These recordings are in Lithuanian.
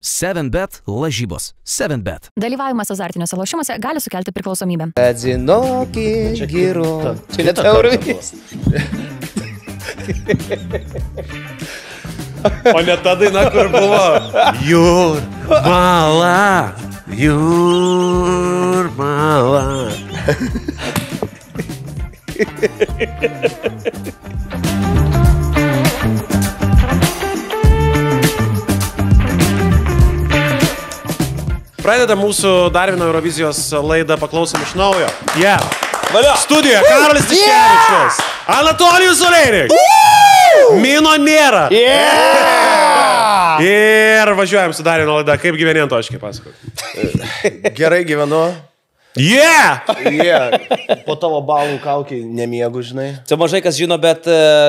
7bet lažybos. 7bet. Dalyvavimas azartiniuose lošimuose gali sukelti priklausomybę. Adzinokį gyrų. Čia net eurovizijos. O ne ta daina, kur buvo Jūrmala, Jūrmala. Pradeda mūsų dar vieną Eurovizijos laidą, paklausom iš naujo. Yeah. Studijoje Karolis Tiškevičius, Anatolijus Olerik, Mino nėra. Ir važiuojam su dar vieną laidą. Kaip gyveni Antoškai, pasakok? Gerai gyvenu. Po tavo balų kaukiai nemiegu, žinai. Čia mažai kas žino, bet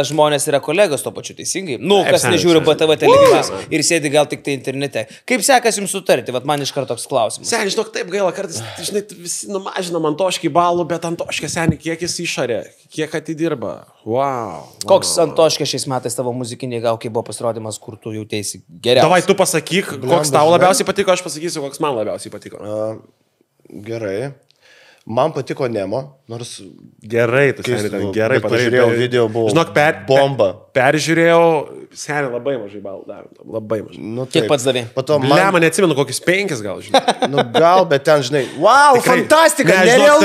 žmonės yra kolegos to pačiu teisingai. Kas nežiūri BTV televizijos ir sėdi gal tik tai internete. Kaip sekas jums sutarti? Vat man iš karto toks klausimas. Seniai, žinok, taip gaila, kartais, žinai, visi numažinam Antoškai balų, bet Antoškė seniai, kiek jis išarė, kiek atidirba. Wow. Koks Antoškė šiais metais tavo muzikiniai gaukiai buvo pasirodymas, kur tu jautėsi geriausiai? Davai, tu pasakyk, koks tau labiausiai patiko, aš pasakysiu, koks man labiausiai patiko. Gerai. Man patiko Nemo, nors... Gerai, tu seniai ten gerai padarėjai. Pažiūrėjau video, buvo žinok, bomba. Peržiūrėjau, seniai labai mažai balų davė, labai mažai. Nu, kiek pats davė? Man neatsimenu, kokius 5 gal, žinai. Nu, gal, bet ten, žinai, wow, tikrai, fantastika, nerealu.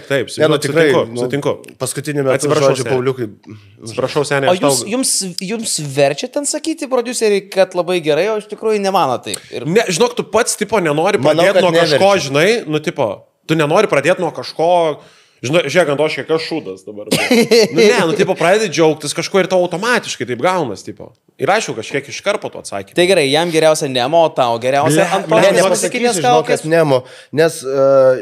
Taip, sutinku. Paskutinį metu žodžiu, Pauliukai. Atsiprašau, seniai, aš tau... Jums verčia ten sakyti produceriai, kad labai gerai, o iš tikrųjų nemano taip. Ne, žinok, tu pats, tipo, nenori pradėti nuo kažko, žinai, nu, tipo, tu nenori pradėti nuo kažko, žinai, žiūrėk, Antoškė, kas šūdas dabar. Tipo, pradėti džiaugtis kažko ir tau automatiškai taip gaunas, tipo. Ir aišku, kažkiek iškarpo to atsakymą. Tai gerai, jam geriausia Nemo, o tau geriausia Antoškės muzikinės kaukės. Nemo, nes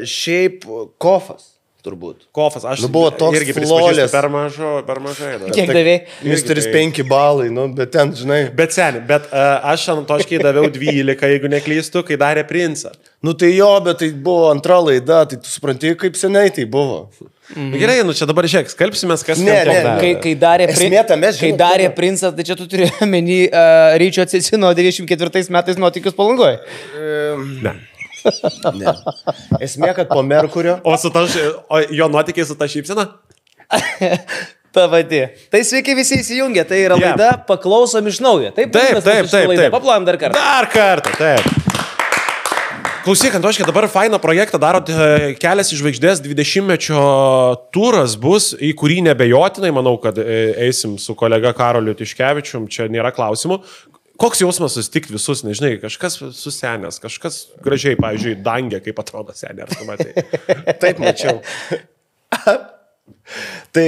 šiaip Kofas. Turbūt. Kofas, aš irgi prispažįstu per mažai. Kiek davė? Misteris 5 balai, nu, bet ten, žinai. Bet seniai, bet aš Antoškai daviau 12, jeigu neklystu, kai darė Princą. Nu tai jo, bet tai buvo antra laida, tai tu supranti, kaip seniai tai buvo. Gerai, nu čia dabar žiūrėk, skalbsimės, kas kai darė Princą, tai čia tu turi menį Ryčio Cicino 94 metais nuotykius Palangoje. Ne. Ne. Esmė, kad po Merkurio. O jo nuotykiai su ta šypsena? Ta pati. Tai sveiki visi įsijungę, tai yra laida, paklausom iš naujo. Taip. Paplojam dar kartą. Dar kartą, taip. Klausyk, Antoškė, dabar fainą projektą darot, Kelias į žvaigždės 20-mečio turas bus, į kurį nebejotinai, manau, kad eisim su kolega Karoliu Tiškevičium, čia nėra klausimų. Koks jausmas susitikti visus, nežinai, kažkas susenęs, kažkas gražiai, pavyzdžiui, Dangė, kaip atrodo senė, ar tu matai? Taip, mačiau. Tai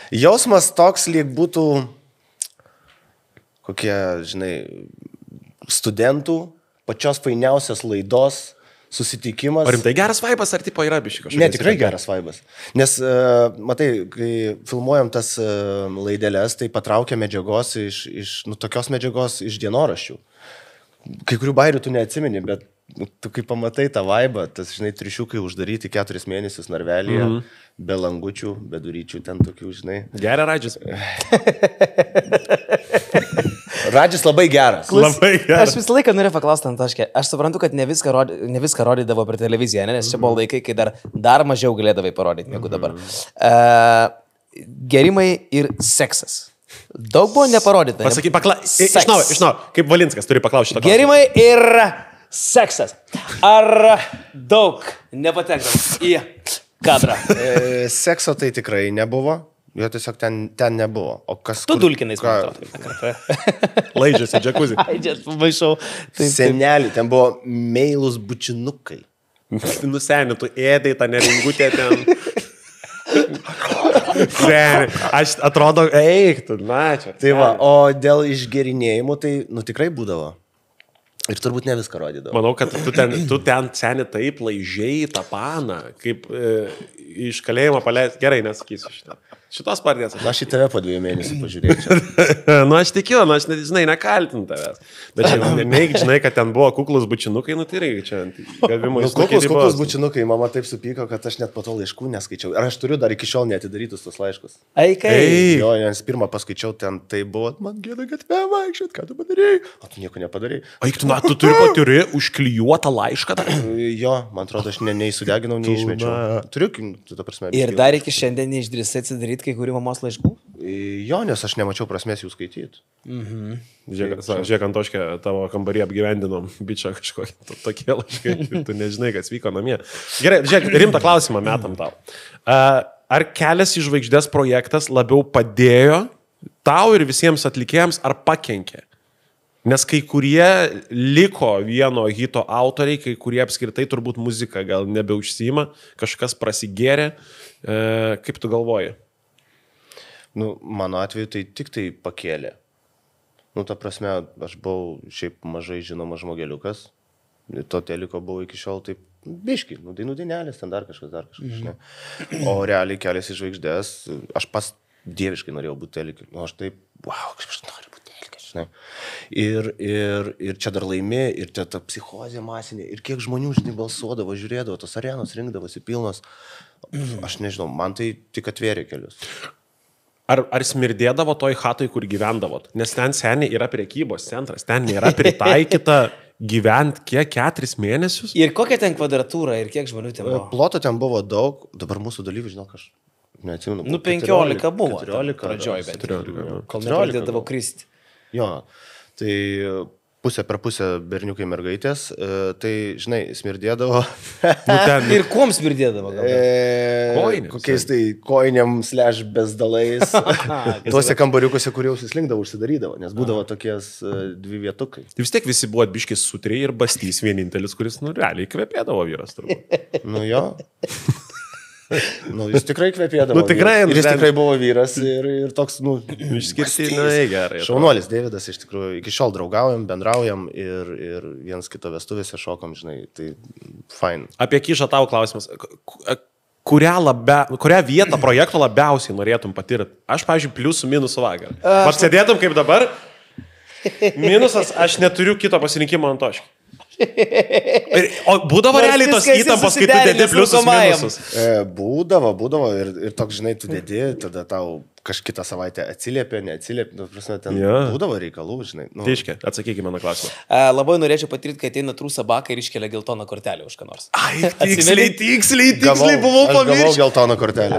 jausmas toks, lyg būtų kokie, žinai, studentų, pačios fainiausios laidos susitikimas. Ar rimtai geras vaibas, ar tipo yra biškai kažkas? Ne, tikrai geras vaibas. Nes, matai, kai filmuojam tas laideles, tai patraukia medžiagos iš tokios medžiagos iš dienoraščių. Kai kurių bairių tu neatsimeni, bet tu kai pamatai tą vaibą, tas, žinai, trišiukai uždaryti 4 mėnesius narvelyje, be langučių, be duryčių, ten tokių, žinai. Geria Radžis. Radžis labai geras. Labai geras. Aš visą laiką noriu paklausti Antoškę. Aš suprantu, kad ne viską rodydavo per televiziją, nes čia buvo laikai, kai dar mažiau galėdavai parodyti negu dabar. Gerimai ir seksas. Daug buvo neparodyta. Pasakyk, iš naujo, kaip Valinskas turi paklausti šitą klausimą. Gerimai ir seksas. Ar daug nepatekdavo į kadrą? Sekso tai tikrai nebuvo. Jo tiesiog ten nebuvo. O kas... Tu dulkinais, man atrodo. Laidžiasi, džakuzi. Maišau. Senelį, ten buvo meilus bučinukai. Nuseni, tu ėdai tą neringutę ten. Seni, aš atrodo, eik, tu, na čia. Tai va, o dėl išgerinėjimų, tai, nu, tikrai būdavo. Ir turbūt ne viską rodydavo. Manau, kad tu ten seni taip laižiai tą paną, kaip iš kalėjimo paleist. Gerai, nesakysiu šitą. Šitos partijos. Aš į tave po 2 mėnesių pažiūrėjau. Nu, aš tikiu, aš, žinai, nekaltinu tavęs. Bet čia neik, žinai, kad ten buvo kuklus bučinukai, nu tai reikia čia gavimo įslūkiai. Kuklus bučinukai, mama taip supyko, kad aš net po to laiškų neskaičiau. Ir aš turiu dar iki šiol neatidarytus tos laiškus. Jo, nes pirmą paskaičiau, ten tai buvo, man gėda gatve vaikščiot, ką tu padarėjai? O tu nieko nepadarėjai. Aik, tu turi užklijuotą laišką dar? Jo, man atrodo, aš nei sudeginau, nei išmečiau. Turiu, tu ta prasme. Ir dar iki šiandien neišdrįsai atsidaryti kai kurių mamos laiškų? Jo, nes aš nemačiau prasmės jų skaityti. Žiūrėk, Antoškė, tavo kambarį apgyvendinom, bičia kažkokie tokie laiškai, tu nežinai, kas vyko namie. Gerai, žiūrėk, rimtą klausimą metam tau. Ar Kelias į žvaigždės projektas labiau padėjo tau ir visiems atlikėjams, ar pakenkė? Nes kai kurie liko vieno hito autoriai, kai kurie apskritai turbūt muzika gal nebeužsima, kažkas prasigėrė. Kaip tu galvoji? Nu, mano atveju tai tik tai pakėlė. Nu, ta prasme, aš buvau šiaip mažai žinomas žmogeliukas. To teliko buvo iki šiol taip biški. Nu, dainų dainelės, ten dar kažkas. Ne? O realiai Kelias į žvaigždės, aš pas dieviškai norėjau būti telikiu. Nu, aš taip, wow, aš noriu būti telikiu. Ne? Ir čia dar laimė, ir čia ta psichozė masinė, ir kiek žmonių, žinai, balsuodavo, žiūrėdavo, tos arenos rinkdavosi pilnos. Aš nežinau, man tai tik atvėrė kelius. Ar smirdėdavo toj hatoj, kur gyvendavot? Nes ten seniai yra prekybos centras, ten nėra pritaikyta gyvent kiek 4 mėnesius. Ir kokia ten kvadratūra ir kiek žmonių ten buvo? Ploto ten buvo daug, dabar mūsų dalyvių, žinau, aš neatsimenu. Nu, 15 buvo. 14 pradžioj, bet 14. Kol nepradėdavo kristi. Jo, tai pusė per pusę berniukai mergaitės, tai, žinai, smirdėdavo. Ir kuom smirdėdavo? Kokiais tai koinėm / bezdalais. Tuose kambariukuose, kur jau suslinkdavo, užsidarydavo, nes būdavo tokies 2 vietukai. Tai vis tiek visi buvo biškis sutriai ir Bastys vienintelis, kuris, nu, realiai kvepėdavo vyras turbūt. Nu jo. Nu, jis tikrai kvepėdavo. Nu, tikrai, ir jis tikrai buvo vyras ir toks, nu, išskirtinai gerai. Šaunuolis Deividas, iš tikrųjų, iki šiol draugaujam, bendraujam ir viens kito vestuvėse šokom, žinai, tai fine. Apie Kyšą tau klausimas. Kurią vietą projekto labiausiai norėtum patirti? Aš, pavyzdžiui, pliusų minusų vakar. Ar sėdėtum kaip dabar? Minusas, aš neturiu kito pasirinkimo Antoškį. O būdavo realiai tos įtampos, kai tu dedi pliusus minusus? Būdavo ir toks, žinai, tu dedi, tada tau kažkitą savaitę atsiliepė, neatsiliepė, prasme, ten būdavo reikalų, žinai. Nu. Teiškia, atsakykime na klausimą. Labai norėčiau patirti, kai ateina trūsa baka ir iškelia geltoną kortelę už ką nors. Ai, tiksliai buvau pamiršęs. Gavau geltoną kortelę.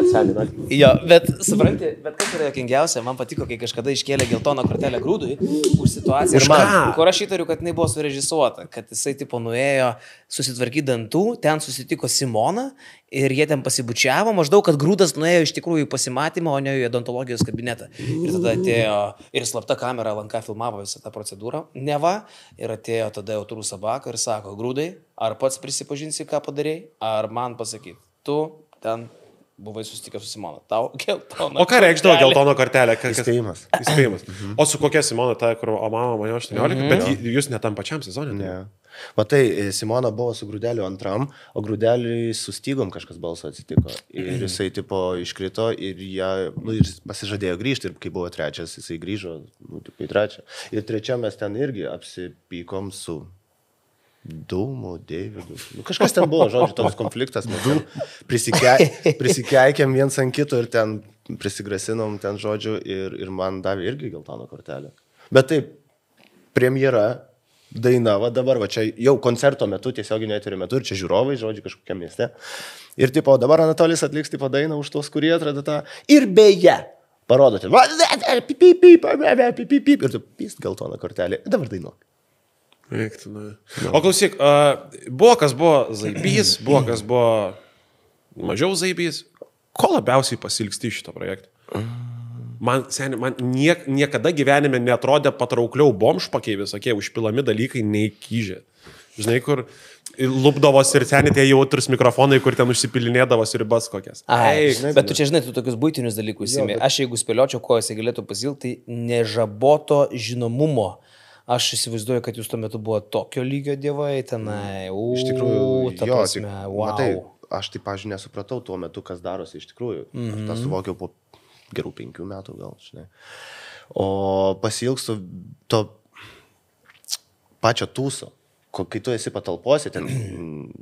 Jo, bet supranti, bet kas yra jokingiausia, man patiko, kai kažkada iškėlė geltoną kortelę Grūdui už situaciją, kur aš įtariu, kad jinai buvo surežisuota, kad jisai tipo nuėjo susitvarkyti dantų, ten susitiko Simona ir jie ten pasibučiavo, maždaug, kad Grūdas nuėjo iš tikrųjų į pasimatymą, o ne į odontologijos kabinetą. Ir tada atėjo ir slapta kamera LNK filmavo visą tą procedūrą, neva, ir atėjo tada jau Trūsa Baka ir sako, Grūdai, ar pats prisipažinsi, ką padarėjai, ar man pasakyti, tu ten buvai susitikęs su Simona, tau geltoną. O ką reikšdavo geltoną kortelę? Įspėjimas. O su kokia Simona, ta, kur o mama mane 18, bet jūs ne tam pačiam sezonė? Ne. Matai, Simona buvo su Grūdeliu antram, o Grūdeliui su stygom kažkas balso atsitiko. Ir jisai tipo iškrito ir ir pasižadėjo grįžti. Ir kai buvo trečias, jisai grįžo, tipo į trečią. Ir trečią mes ten irgi apsipykom su Dūmu, Deividu. Kažkas ten buvo, žodžiu, toks konfliktas. Prisikeikėm viens ant kito ir ten prisigrasinom ten, žodžiu, ir man davė irgi geltoną kortelę. Bet taip, premjera, daina, va dabar, va čia jau koncerto metu, tiesioginio eterio metu, ir čia žiūrovai, žodžiu, kažkokiam mieste. Ir tipo, dabar Anatolis atliks tipo dainą už tos, kurie atrado tą. Ir beje, parodote. Ir tu pist geltoną kortelę. Dabar dainuok. O klausyk, buvo kas buvo zaibys, buvo kas buvo mažiau zaibys. Ko labiausiai pasilgsti šito projekto? Man niekada gyvenime netrodė patraukliau bomžpakiai visokie užpilami dalykai nei Kyžė. Žinai, kur lupdavos ir seniai tie jautrus mikrofonai, kur ten užsipilinėdavos ribas kokias. Bet tu čia žinai, tu tokius būtinius dalykus įsimi. Aš jeigu spėliočiau, ko jisai galėtų pasilgti, tai nežaboto žinomumo. Aš įsivaizduoju, kad jūs tuo metu buvo tokio lygio dievai tenai. Iš tikrųjų, wow. Matai, aš taip, pažiūrėjau, nesupratau tuo metu, kas darosi iš tikrųjų. Aš tą suvokiau po gerų 5 metų gal, žinai. O pasiilgstu to pačio tūso, kai tu esi patalpose, ten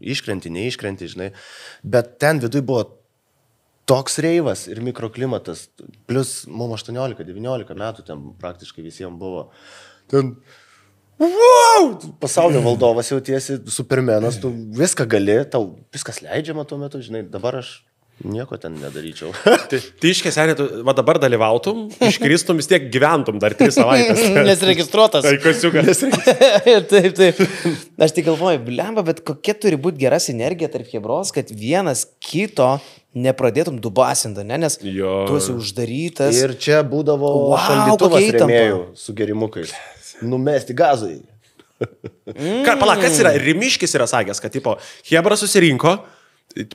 iškrenti, neiškrenti, žinai. Bet ten viduj buvo toks reivas ir mikroklimatas, plus mums 18-19 metų ten praktiškai visiems buvo. Ten, wow, pasaulio valdovas jautiesi, supermenas, tu viską gali, tau viskas leidžiama tuo metu, žinai, dabar aš nieko ten nedaryčiau. Tai iškėsenė, tu dabar dalyvautum, iškristum, vis tiek gyventum dar 3 savaitės. Nesregistruotas. Tai kosiukas. Taip. Aš tik galvoju, blemba, bet kokia turi būti gera sinergija tarp chebros, kad vienas kito nepradėtum dubasinti, ne? Nes tu esi uždarytas. Ir čia būdavo šaldytuvas rėmėjų su gerimukais. Numesti gazai. Pala, kas yra? Rimiškis yra sakęs, kad tipo, chebra susirinko,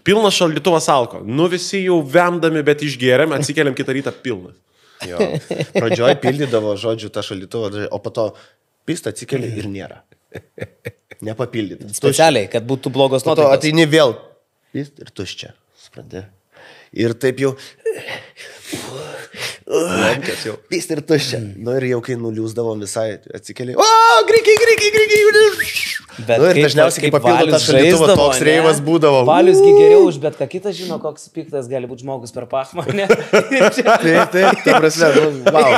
pilnas šaldytuvas alko. Nu visi jau vemdami, bet išgėrėm, atsikeliam kitą rytą pilnas. Jo. Pradžioj pildydavo, žodžiu, tą šaldytuvą, o po to pistą atsikeli ir nėra. Nepapildytas. Specialiai, kad būtų blogos Po to nuotaikos. ateini vėl pist ir tuščia. Supranti? Ir taip jau... Pist ir tuščia. Nu ir jau kai nuliūsdavom visai, atsikeli. O, grikiai. Bet Nu ir dažniausiai, kai papildo tą šaldytuvą, toks reivas būdavo. Valiusgi geriau už bet ką kitą žino, koks piktas gali būti žmogus per pachmą, ne? Taip, ta prasme, wow.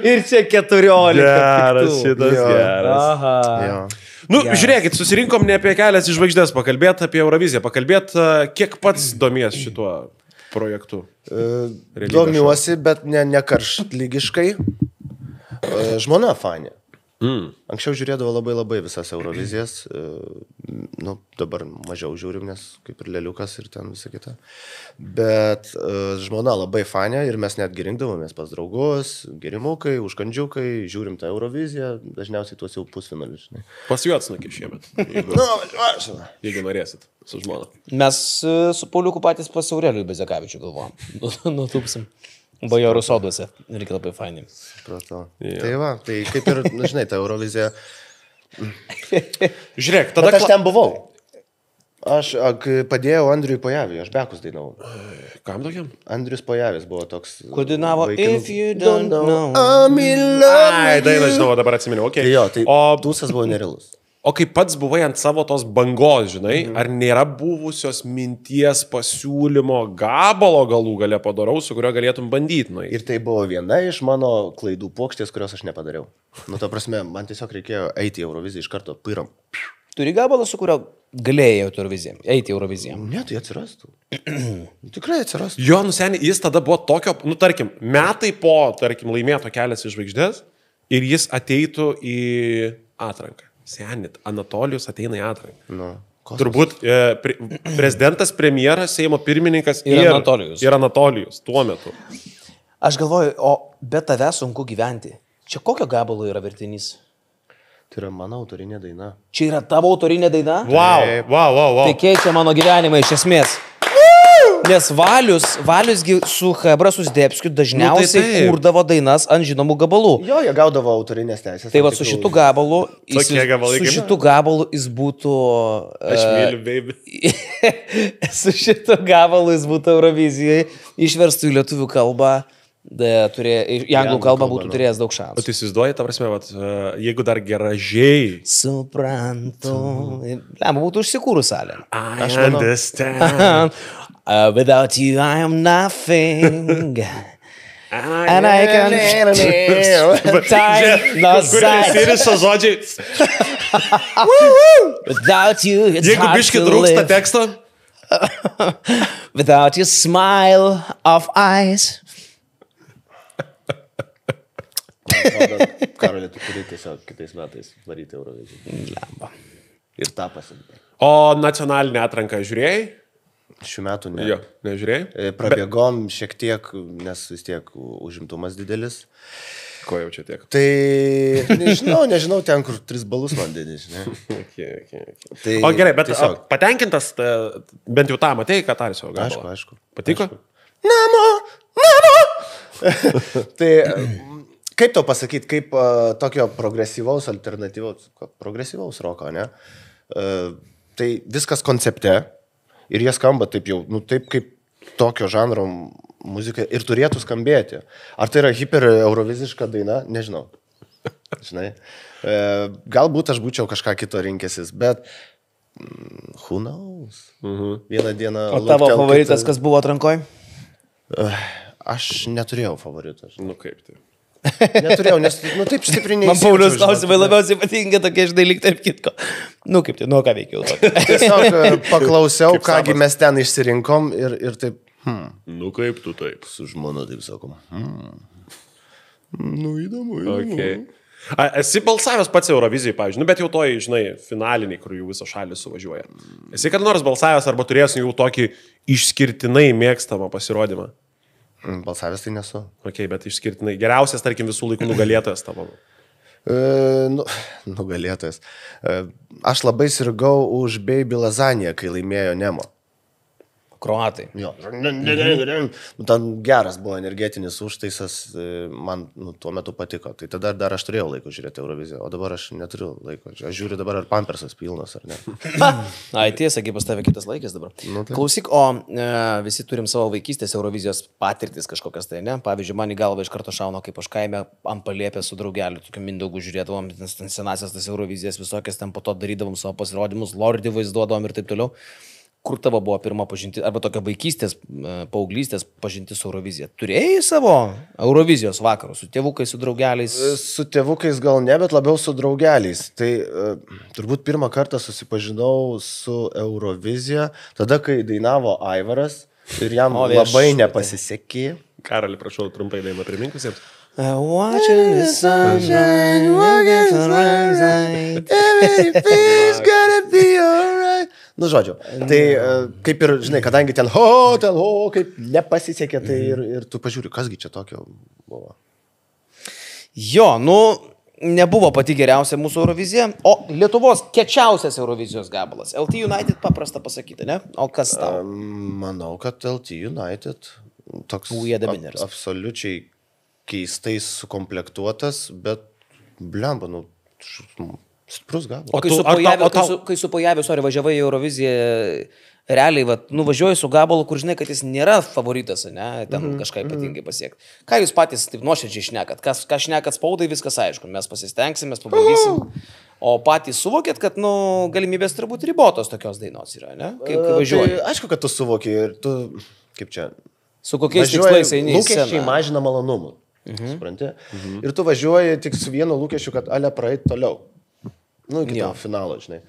Ir čia 14. Geras, šitas Jo. geras. Aha. Jo. Nu, žiūrėkit, susirinkom ne apie Kelias į žvaigždės pakalbėti, apie Euroviziją pakalbėti, kiek pats domies šituo projektu. Domiuosi, bet ne karštlygiškai. Žmona fanė. Anksčiau žiūrėdavo labai visas Eurovizijas, nu, dabar mažiau žiūrim, nes kaip ir leliukas ir ten visą kitą. Bet žmona labai fanė ir mes netgi rinkdavomės pas draugus, gerimukai, užkandžiukai, žiūrim tą Euroviziją, dažniausiai tuos jau pusfinalius. Pas jų atsnakė šiemet, jeigu norėsit su žmona. Mes su Pauliuku patys pas Aurelijų Bezekavičių galvojom. Nutūpsim. Bajorų soduose. Irgi labai fainai. Supratau. Tai va, tai kaip ir, žinai, ta Eurovizija. Žiūrėk, tada... Bet aš ten buvau. Aš padėjau Andriui Pojavį, aš bekus dainavau. Kam tokiam? Andrius Pojavis buvo toks... Kur dainavo If you don't know. I'm in love. Ai, dainą žinau, dabar atsiminiau, okei. Tai jo, tai O tūsas buvo nerealus. O kai pats buvai ant savo tos bangos, žinai, ar nėra buvusios minties pasiūlymo gabalo galų gale padarau, su kurio galėtum bandyti? Nu, Ir tai buvo viena iš mano klaidų puokštės, kurios aš nepadariau. Nu, ta prasme, man tiesiog reikėjo eiti į Euroviziją iš karto, pyram. Turi gabalą, su kurio galėjai Euroviziją. Eiti į Euroviziją. Ne, tai atsirastų. Tikrai atsirastų. Jo, nusenį, jis tada buvo tokio, nu, tarkim, metai po, tarkim, laimėto Kelias į žvaigždės ir jis ateitų į atranką. Senit, Anatolijus ateina į atranką. Nu, turbūt prezidentas, premjeras, Seimo pirmininkas Ir Anatolijus. Ir Anatolijus tuo metu. Aš galvoju, o be tave sunku gyventi. Čia kokio gabalo yra vertinys? Tai yra mano autorinė daina. Čia yra tavo autorinė daina? Wow. Tai keičia mano gyvenimą iš esmės. Nes Valiusgi su Hebra Susdėpskiu dažniausiai taip. kurdavo dainas ant žinomų gabalų. Jo, jie gaudavo autorinės teisės. Tai va su šitu gabalu, Tokie gabalai su kaip- šitu gabalu jis būtų... Aš myliu, baby. Su šitu gabalu jis būtų Eurovizijai išverstų į lietuvių kalbą, į anglų kalbą būtų turėjęs daug O šansų. tu įsivaizduoji, ta prasme, vat, jeigu dar geražiai. Suprantu. Lemba būtų užsikūrus salė. I manau. understand. Without you I am nothing. And I can time no Kur nesiriša žodžiai. Without you it's Jeigu hard biški to trūksta live. teksto, Without your smile of eyes. Karolė, tu turi tiesiog kitais metais varyti Euroviziją. Lemba. Ir tą pasimti. o nacionalinę atranką žiūrėjai? Šių metų ne. Jo, nežiūrėjai? Prabėgom šiek tiek, nes vis tiek užimtumas didelis. Ko jau čia tiek? Tai nežinau ten, kur 3 balus man didį, žinai. Okay. Tai, O gerai, bet tiesiog, patenkintas, bent jau tą matei, kad Tarsio gabalą? aišku. Patiko? Namo! Tai kaip tau pasakyti, kaip tokio progresyvaus, progresyvaus roko, ne? Tai viskas koncepte ir jie skamba taip jau, nu taip kaip tokio žanro muzika ir turėtų skambėti. Ar tai yra hiper euroviziška daina? Nežinau. Žinai, galbūt aš būčiau kažką kito rinkęsis, bet who knows? Vieną dieną... O tavo favoritas, kas buvo atrankoje? Aš neturėjau favorito. Nu kaip tai? Neturėjau, nes, taip stipriai neįsijaučiau. Man Paulius klausimai labiausiai patinka tokie, žinai, lyg taip kitko. Kaip tai, ką veikiau? Tiesiog paklausiau, kągi mes ten išsirinkom ir taip... Nu kaip tu taip? Su žmona taip sakom. Įdomu. Okay. Esi balsavęs pats Eurovizijai, pavyzdžiui, bet jau toj, žinai, finaliniai, kur jau visos šalis suvažiuoja. Esi kad nors balsavęs arba turėjęs jau tokį išskirtinai mėgstamą pasirodymą? Balsavęs tai nesu. Ok, bet išskirtinai. Geriausias, tarkim, visų laikų nugalėtojas tavo. Nugalėtojas. Aš labai sirgau už Baby Lasagna, kai laimėjo Nemo. Kroatai. Jo. Ten geras buvo energetinis užtaisas, man tuo metu patiko. Tai tada dar aš turėjau laiko žiūrėti Euroviziją, o dabar aš neturiu laiko. Aš žiūriu dabar, ar pampersas pilnas, ar ne. Ai, tiesa, kaip pas tave kitas laikas dabar. Klausyk, o visi turim savo vaikystės Eurovizijos patirtis kažkokias tai, ne? Pavyzdžiui, man į galvą iš karto šauno, kaip aš kaime ant palėpę su draugeliu, tokiu Mindaugu žiūrėdavom, senasias tas Eurovizijas visokias, ten po to darydavom savo pasirodymus, Lordį vaizduodavom ir taip toliau. Kur tavo buvo pirma pažintis, arba tokia vaikystės, paauglystės pažintis su Eurovizija? Turėjai savo Eurovizijos vakarus su tėvukais, su draugeliais? Su tėvukais gal ne, bet labiau su draugeliais. Tai turbūt pirmą kartą susipažinau su Eurovizija, tada, kai dainavo Aivaras ir jam labai nepasisekė. Karali, prašau, trumpai dainą primink visiems. Watching the sunshine, walking on rising, everything's gonna be alright. Nu, žodžiu, tai kaip ir, žinai, kadangi ten kaip nepasisekė, tai ir tu pažiūri, kasgi čia tokio buvo. Jo, nebuvo pati geriausia mūsų Eurovizija, o Lietuvos kečiausias Eurovizijos gabalas. LT United paprasta pasakyti, ne? O kas tau? Manau, kad LT United toks absoliučiai keistai sukomplektuotas, bet blemba, stiprus gabalas. O kai su Pojavė, važiavai į Euroviziją, realiai, nuvažiuoji su gabalu, kur žinai, kad jis nėra favoritas, ne, ten kažką ypatingai pasiekti. Ką jūs patys taip nuoširdžiai šnekat? Ką šnekat spaudai, viskas aišku, mes pasistengsim, mes pabandysim. O patys suvokėt, kad, galimybės turbūt ribotos tokios dainos yra, ne? Kai važiuoji. Tai aišku, kad tu suvoki ir tu, kaip čia, su kokiais tikslais eini į sceną. Lūkesčiai mažina malonumų, supranti? Ir tu važiuoji tik su vienu lūkesčiu, kad ale praeit toliau. Iki to finalo, žinai.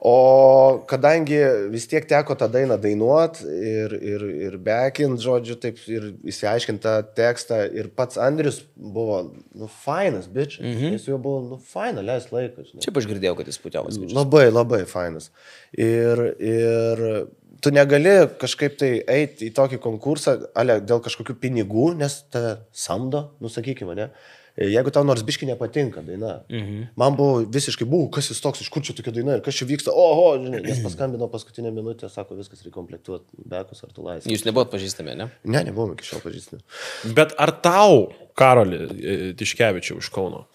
O kadangi vis tiek teko tą dainą dainuot ir backint, žodžiu, taip, ir įsiaiškint tą tekstą, ir pats Andrius buvo, fainas, bitch. Jis jau buvo, faina, leis laiką, žinai. Čia aš girdėjau, kad jis putiavas. Labai, labai fainas. Ir tu negali kažkaip tai eiti į tokį konkursą, dėl kažkokių pinigų, nes tave samdo, sakykime, ne? Jeigu tau nors biškai nepatinka daina, man buvo visiškai, kas jis toks, iš kur čia tokia daina ir kas čia vyksta, žinai, nes paskambino paskutinę minutę, sako, viskas reikia komplektuoti, bekus ar tu laisvė. Jūs nebuvot pažįstami, ne? Ne, nebuvom iki šiol pažįstami. Bet ar tau, Karoli Tiškevičiau iš Kauno,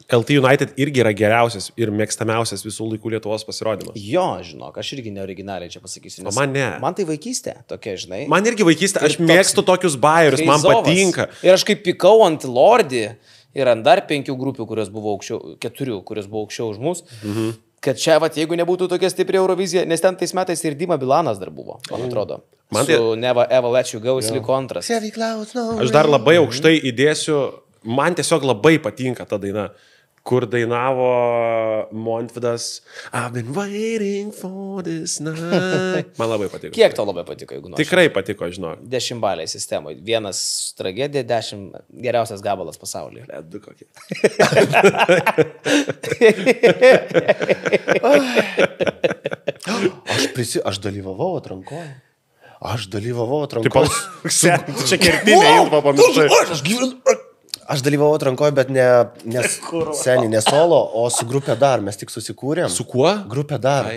LT United irgi yra geriausias ir mėgstamiausias visų laikų Lietuvos pasirodymas? Jo, žinok, aš irgi neoriginaliai čia pasakysiu. O man ne. Man tai vaikystė, tokia, žinai. Man irgi vaikystė, aš mėgstu tokius bajerius, man patinka. Ir aš kaip pikau ant Lordį ir ant dar 5 grupių, kurios buvo aukščiau, 4, kurios buvo aukščiau už mus, kad čia, jeigu nebūtų tokia stipri Eurovizija, nes ten tais metais ir Dima Bilanas dar buvo, man atrodo. Su Never Ever Let You Go jis liko antras. Aš dar labai aukštai įdėsiu, man tiesiog labai patinka ta daina, kur dainavo Montvidas I've been waiting for this night. Man labai patiko. Kiek tau labai patiko, jeigu nori? Tikrai patiko, žinok. 10 baliai sistemoje. 1 tragedija, 10 geriausias gabalas pasaulyje. Du kokie. Aš dalyvavau atrankoje. Čia kertinė info pamiršai. Aš dalyvavau atrankoje, bet ne solo, o su grupė dar. Mes tik susikūrėm. Su kuo? Grupė dar.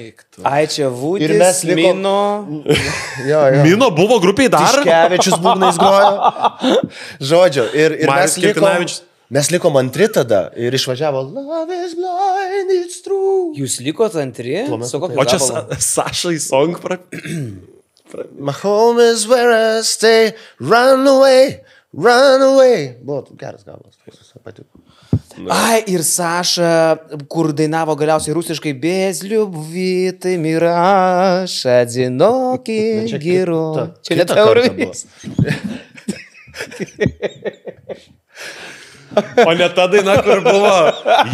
Ai, čia Vūdis, Mino. Mino buvo grupiai dar? Tiškevičius būgnais grojo. Žodžiu. Ir mes likom antri tada ir išvažiavo Love is blind, it's true. Jūs likot antri? O čia Sašai Song My home is where I stay, run away. Buvo geras gabalas. Patiko. Ai, ir Saša, kur dainavo galiausiai rusiškai Bez liubvi, tai miraš, adzinokį gyrų. Čia net Eurovizija. O ne ta daina, kur buvo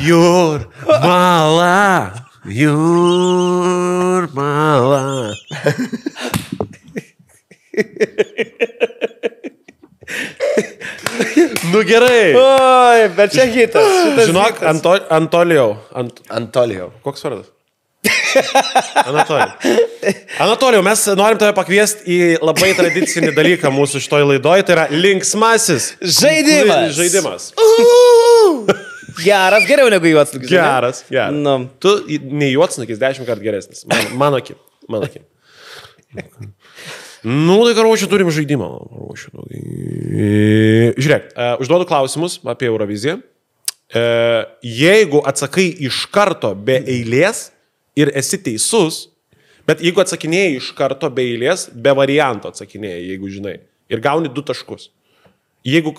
Jūrmala. Nu gerai. Oi, bet čia hitas. Žinok, Antolijau. Antolijau. Koks vardas? Anatolijau, mes norim tave pakviesti į labai tradicinį dalyką mūsų šitoj laidoj, tai yra linksmasis žaidimas. Geras, geriau negu juodsnukis. Geras. Nu. Tu nei juodsnukis 10 kart geresnis. Mano akim. Nu, tai karočią turim žaidimą. Žiūrėk, užduodu klausimus apie Euroviziją. Jeigu atsakai iš karto be eilės ir esi teisus, bet jeigu atsakinėjai iš karto be eilės, be varianto atsakinėjai, jeigu žinai, ir gauni 2 taškus. Jeigu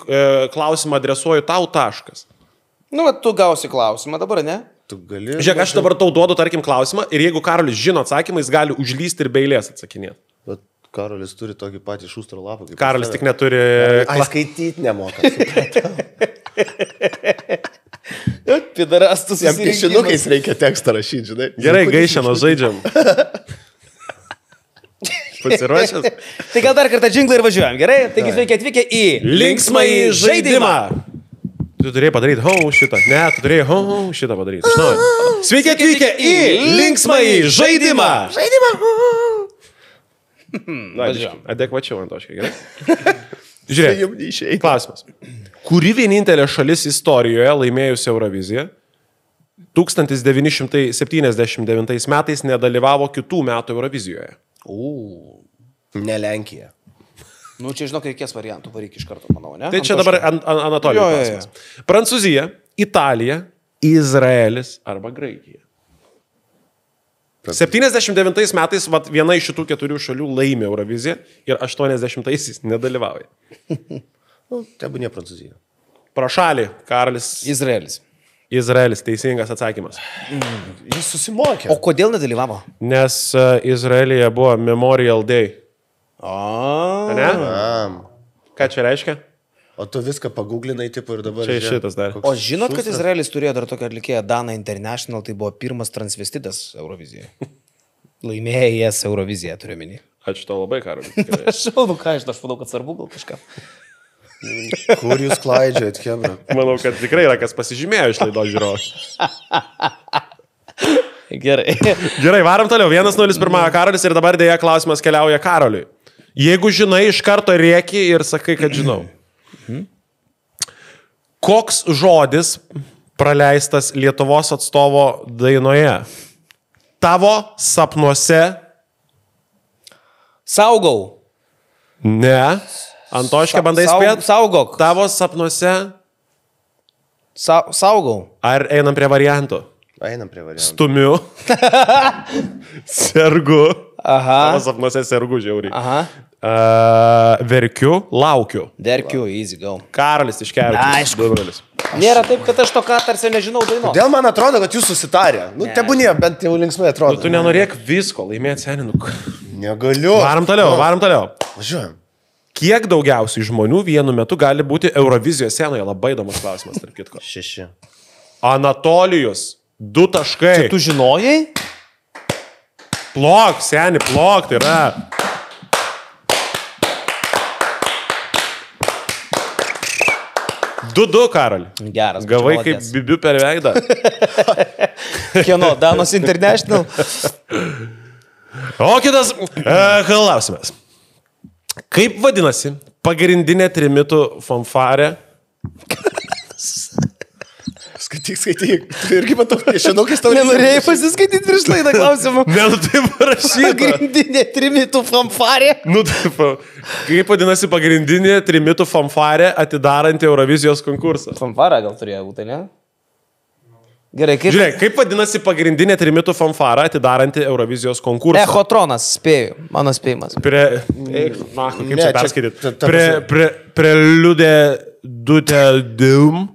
klausimą adresuoju tau, taškas. Nu, bet tu gausi klausimą dabar, ne? Tu gali... Žiūrėk, aš dabar tau duodu, tarkim, klausimą ir jeigu Karolis žino atsakymą, jis gali užlysti ir be eilės atsakinėti. Bet Karolis turi tokį patį šustro lapą. Karolis tik neturi... Ai, skaityti nemoka. Pidarastus. Jam piešinukais reikia tekstą rašyti, žinai. Gerai, Gaišeno žaidžiam. Pasiruošęs? Tai gal dar kartą džinglą ir važiuojam, gerai? Taigi sveiki atvykę į linksmąjį žaidimą. Tu turėjai padaryti šitą. Ne, tu turėjai šitą padaryti. Sveiki atvykę į linksmąjį žaidimą. Adekvačiau, Antoškai, gerai? Žiūrėk, klausimas. Kuri vienintelė šalis istorijoje laimėjusi Euroviziją 1979 metais nedalyvavo kitų metų Eurovizijoje? Ne Lenkija. Nu, čia žinok, reikės variantų, varyk iš karto, manau, ne? Tai čia dabar Anatolijos klausimas. Prancūzija, Italija, Izraelis arba Graikija. 79 metais viena iš šitų 4 šalių laimė Euroviziją ir 80-aisiais nedalyvauja. Tebūnė Prancūzija. Pro šalį, Karolis. Izraelis, teisingas atsakymas. Jis susimokė. O kodėl nedalyvavo? Nes Izraelyje buvo Memorial Day. Ne? Ką čia reiškia? O tu viską paguglinai, tipo, ir dabar... Čia šitas dar. O žinot, kad Izraelis turėjo dar tokią atlikėją Dana International, tai buvo pirmas transvestitas Eurovizijoje. Laimėjęs Euroviziją, turiu minį. Ačiū tau labai, Karolis. Aš manau, kad svarbu gal kažką. Kur jūs klaidžiat, Hebra? Manau, kad tikrai yra kas pasižymėjo iš laidos žiūrovų. Gerai, varom toliau. 1-0 pirmąją Karolis ir dabar dėja klausimas keliauja Karoliui. Jeigu žinai, iš karto rėki ir sakai, kad žinau. Koks žodis praleistas Lietuvos atstovo dainoje? Tavo sapnuose? Saugau. Ne. Antoškė, bandai spėti? Saugok. Tavo sapnuose? Saugau. Ar einam prie variantų? Einam prie variantų. Stumiu. Sergu. Aha. Tavo sapnuose sergu žiauriai. Aha. Verkiu, laukiu. Verkiu, easy go. Karolis Tiškevičius. Aišku. Nėra taip, kad aš to ką tarsi nežinau dainos. Dėl man atrodo, kad jūs susitarė. Nu, tebūnė, bent jau linksmai atrodo. Tu nenorėk visko laimėti, seninuk. Negaliu. Varom toliau. Važiuojam. Kiek daugiausiai žmonių vienu metu gali būti Eurovizijos scenoje? Labai įdomus klausimas, tarp kitko. 6. Anatolijus, 2 taškai. Čia tu žinojai? Plok, seni, plok, tai yra. Du, Karoli. Geras. Gavai kaip bibiu per veidą. Kieno, Danos International. O kitas klausimas. Kaip vadinasi pagrindinė trimitų fanfarė? Skaityk. Tu irgi matau, piešinukais tau Nenorėjai pasiskaityti prieš laidą klausimą. Ne, nu tai parašyta. Pagrindinė trimitų fanfarė. Nu taip, kaip vadinasi pagrindinė trimitų fanfarė atidaranti Eurovizijos konkursą? Fanfarą gal turėjo būti, ne? Gerai, kaip... Žiūrėk, kaip vadinasi pagrindinė trimitų fanfara atidaranti Eurovizijos konkursą? Echotronas, spėju. Mano spėjimas. Kaip Ne, čia čia perskaityti? ta Preliudė dutė dum,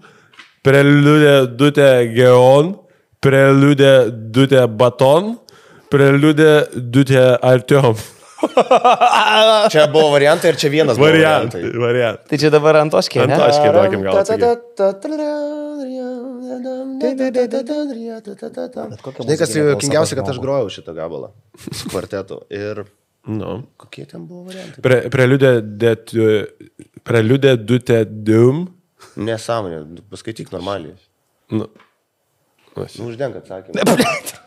preliudė dutė geon, preliudė dutė baton, preliudė dutė artiom. Čia buvo variantai ir čia vienas buvo Variantai. Tai čia dabar Antoškė, ne? Antoškė, duokim gal atsakyti. Žinai, kas juokingiausia, kad aš grojau šitą gabalą su kvartetu. Ir Nu. kokie ten buvo variantai? Preliudė dutė dum. Nesąmonė, paskaityk normaliai. Nu. Uždenk atsakymą.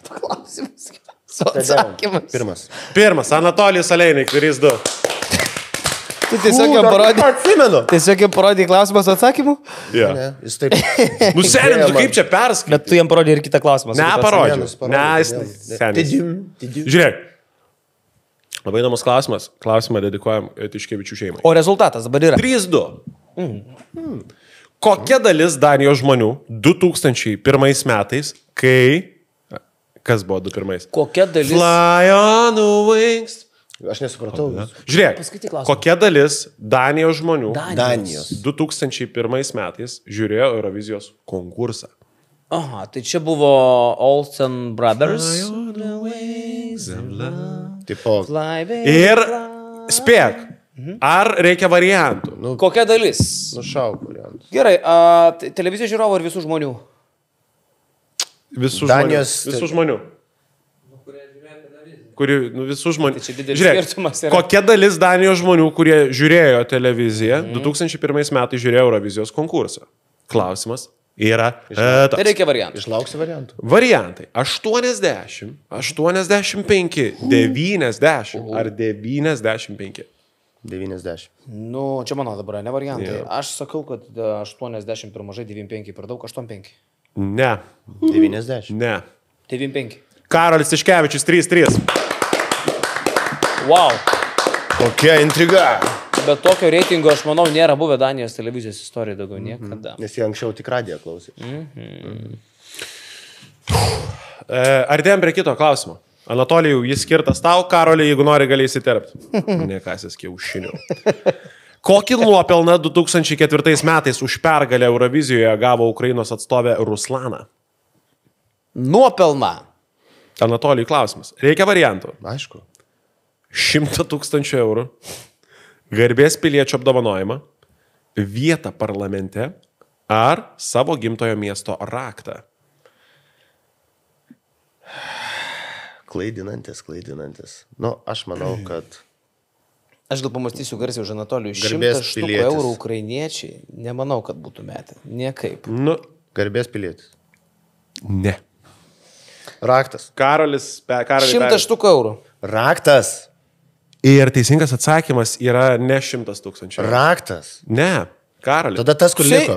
Klausimas. Su atsakymas. Pirmas. Anatolijus Aleinik, 3-2. Tu tiesiog jam parodė. Atsimenu. Tiesiog jam parodė klausimą su atsakymu? Ja. Ne, jis taip. Nusenintų, kaip čia perskaityti? Bet tu jam parodė ir kitą klausimą. Ne, parodžiau. parodžiau, Ne, kodėl? senis. Žiūrėk. Labai įdomus klausimas. Klausimą dedikuojam Tiškevičių šeimai. O rezultatas dabar yra. 3-2. Kokia dalis Danijos žmonių 2001 metais, kai... Kas buvo 2001? Kokia dalis... Fly on the wings. Aš nesupratau. Žiūrėk, Paskaityk klausimą. kokia dalis Danijos žmonių Danijos. 2001 metais žiūrėjo Eurovizijos konkursą? Aha, tai čia buvo Olsen Brothers. Tipo, Ir spėk, ar reikia variantų? Kokia dalis? nušauk variantus. Gerai, televizijos žiūrovų ir visų žmonių. Visų Danijos- žmonių. Visų žmonių. Visų žmonių. Tai čia didelis Žiūrėk, skirtumas yra. kokia dalis Danijos žmonių, kurie žiūrėjo televiziją, 2001 metais žiūrėjo Eurovizijos konkursą? Klausimas yra Tai toks. reikia variantų. Išlauksi variantų. Variantai 80, 85, 90 ar 95. 90. Nu, čia mano dabar, ne variantai. Aš sakau, kad 80 per mažai, 95 per daug, 85. Ne, 90. ne. 95. Karolis Tiškevičius 3-3. Wow. Kokia intriga. Bet tokio reitingo, aš manau, nėra buvę Danijos televizijos istorijoje daugiau niekada. Nes jie anksčiau tik radiją klausė. Artėjom prie kito klausimo. Anatolijau, jis skirtas tau, Karoliai, jeigu nori, gali įsiterpti. Nekasis kiaušinių. Kokį nuopelną 2004 metais už pergalę Eurovizijoje gavo Ukrainos atstovė Ruslana? Nuopelną. Anatolijui klausimas. Reikia variantų. Aišku. 100 000 eurų, garbės piliečio apdovanojimą, vietą parlamente ar savo gimtojo miesto raktą. Klaidinantis. Nu, aš manau, kad... Aš gal pamastysiu garsiai už Anatolijų. Garbės 100 štukų pilietis. eurų ukrainiečiai. Nemanau, kad būtų metę. Niekaip. Nu, Garbės pilietis. ne. Raktas. Karolis 100 štukų eurų. Raktas. Ir teisingas atsakymas yra ne 100 000. Raktas. Ne, Karolis. Tada tas, kur liko.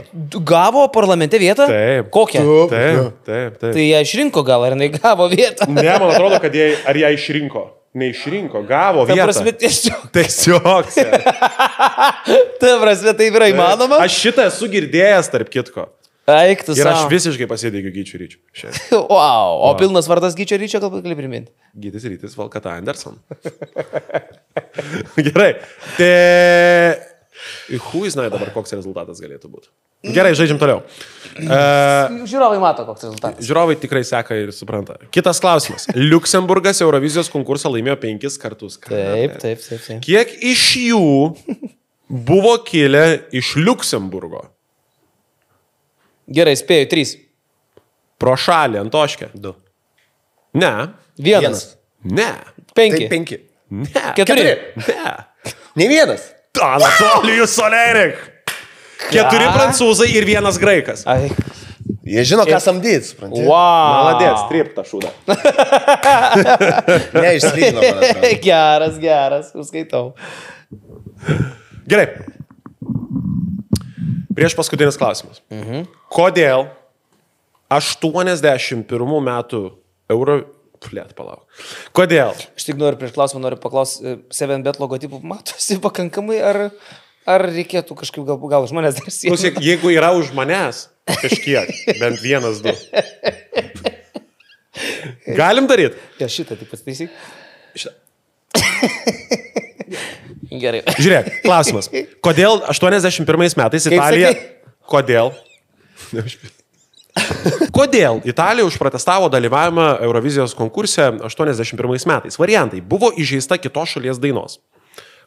Gavo parlamente vietą? Taip. Kokią? Taip. Tai ją išrinko gal, ar jinai gavo vietą? Ne, man atrodo, kad ar ją išrinko. Neišrinko, gavo Ta vietą. prasme, tiesiog. Tiesiog. Ta prasme, tai yra įmanoma? Aš šitą esu girdėjęs, tarp kitko. Eiktų Ir aš savo. visiškai pasidėgiu Gyčiu Ryčiu. Wow. O pilnas vardas Gyčio Ryčio, gal gali priminti? Gytis Rytis Valkata Anderson. Gerai. Tai... Huiznai dabar koks rezultatas galėtų būti. Gerai, žaidžiam toliau. Žiūrovai mato, koks rezultatas. Žiūrovai tikrai seka ir supranta. Kitas klausimas. Liuksemburgas Eurovizijos konkursą laimėjo 5 kartus. Taip. Kiek iš jų buvo kilę iš Liuksemburgo? Gerai, spėju, 3. Pro šalį, Antoškė. 2. Ne. 1. Ne. 5. 5. Ne. 4. Ne. Ne vienas. Anatolijus Solerik. 4 prancūzai ir 1 graikas. Ai. Jie žino, ką samdyt, supranti. Wow. Maladės, triep tą šūdą. Neišslydino, man atrodo. Geras, užskaitau. Gerai. Prieš paskutinis klausimas. Kodėl 81 metų euro... Plėt, palauk. Kodėl? Aš tik prieš klausimą noriu paklausti, 7bet logotipų matosi pakankamai, ar reikėtų kažkaip gal žmonės dar siekti? Klausyk, jeigu yra už manęs kažkiek, bent 1, 2. Galim daryti? Ja, šitą tik pasitaisyk. Gerai. Žiūrėk, klausimas. Kodėl 81 metais Italija... Kodėl? Kodėl Italija užprotestavo dalyvavimą Eurovizijos konkurse 81 metais? Variantai. Buvo įžeista kitos šalies dainos.